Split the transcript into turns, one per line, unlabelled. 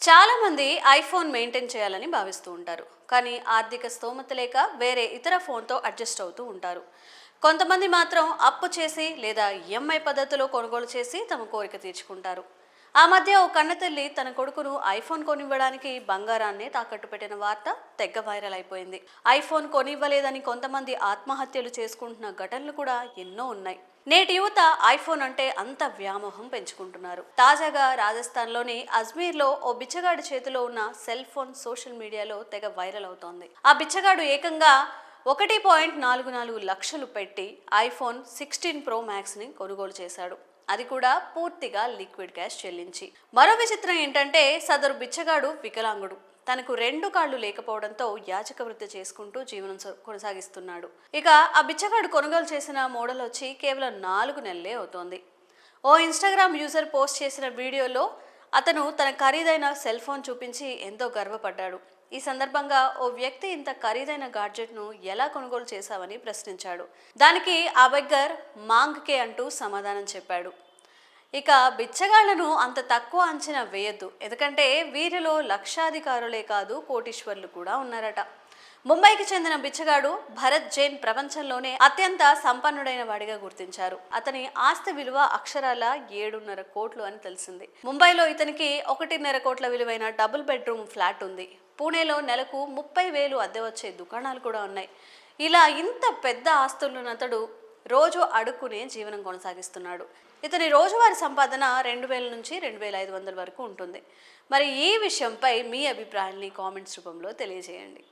చాలామంది iPhone maintain చేయాలని భావిస్తూ ఉంటారు, కానీ ఆర్థిక స్తోమత లేక వేరే ఇతర ఫోన్తో అడ్జస్ట్ అవుతూ ఉంటారు. కొంతమంది మాత్రం అప్పు చేసి లేదా ఈఎంఐ పద్ధతిలో కొనుగోలు చేసి తమ కోరిక తీర్చుకుంటారు. ఆ మధ్య ఓ కన్నతల్లి తన కొడుకును ఐఫోన్ కొనివ్వడానికి బంగారాన్ని తాకట్టు పెట్టిన వార్త తెగ వైరల్ అయిపోయింది. ఐఫోన్ కొనివ్వలేదని కొంతమంది ఆత్మహత్యలు చేసుకుంటున్న ఘటనలు కూడా ఎన్నో ఉన్నాయి. నేటి యువత ఐఫోన్ అంటే అంత వ్యామోహం పెంచుకుంటున్నారు. తాజాగా రాజస్థాన్లోని అజ్మీర్లో ఓ బిచ్చగాడి చేతిలో ఉన్న సెల్ ఫోన్ సోషల్ మీడియాలో తెగ వైరల్ అవుతోంది. ఆ బిచ్చగాడు ఏకంగా 1.44 లక్షలు పెట్టి ఐఫోన్ 16 ప్రో మ్యాక్స్ని కొనుగోలు చేశాడు. అది కూడా పూర్తిగా లిక్విడ్ క్యాష్ చెల్లించి. మరో విచిత్రం ఏంటంటే సదరు బిచ్చగాడు వికలాంగుడు. తనకు 2 కాళ్లు లేకపోవడంతో యాచక వృత్తి చేసుకుంటూ జీవనం కొనసాగిస్తున్నాడు. ఇక ఆ బిచ్చగాడు కొనుగోలు చేసిన మోడల్ వచ్చి కేవలం 4 నెలలే అవుతోంది. ఓ ఇన్స్టాగ్రామ్ యూజర్ పోస్ట్ చేసిన వీడియోలో అతను తన ఖరీదైన సెల్ ఫోన్ చూపించి ఎంతో గర్వపడ్డాడు. ఈ సందర్భంగా ఓ వ్యక్తి ఇంత ఖరీదైన గాడ్జెట్ను ఎలా కొనుగోలు చేశావని ప్రశ్నించాడు. దానికి ఆ బెగ్గర్ మాంగ్కే అంటూ సమాధానం చెప్పాడు. ఇక బిచ్చగాళ్లను అంత తక్కువ అంచనా వేయొద్దు, ఎందుకంటే వీరిలో లక్షాధికారులే కాదు కోటీశ్వర్లు కూడా ఉన్నారట. ముంబైకి చెందిన బిచ్చగాడు భరత్ జైన్ ప్రపంచంలోనే అత్యంత సంపన్నుడైన వాడిగా గుర్తించారు. అతని ఆస్తి విలువ అక్షరాల 7.5 కోట్లు అని తెలిసింది. ముంబైలో ఇతనికి 1.5 కోట్ల విలువైన డబుల్ బెడ్రూమ్ ఫ్లాట్ ఉంది. పూణేలో నెలకు 30,000 అద్దె వచ్చే దుకాణాలు కూడా ఉన్నాయి. ఇలా ఇంత పెద్ద ఆస్తులున్నతడు రోజు అడుక్కునే జీవనం కొనసాగిస్తున్నాడు. ఇతని రోజువారీ సంపాదన 2,000 నుంచి 2,500 వరకు ఉంటుంది. మరి ఈ విషయంపై మీ అభిప్రాయాన్ని కామెంట్స్ రూపంలో తెలియజేయండి.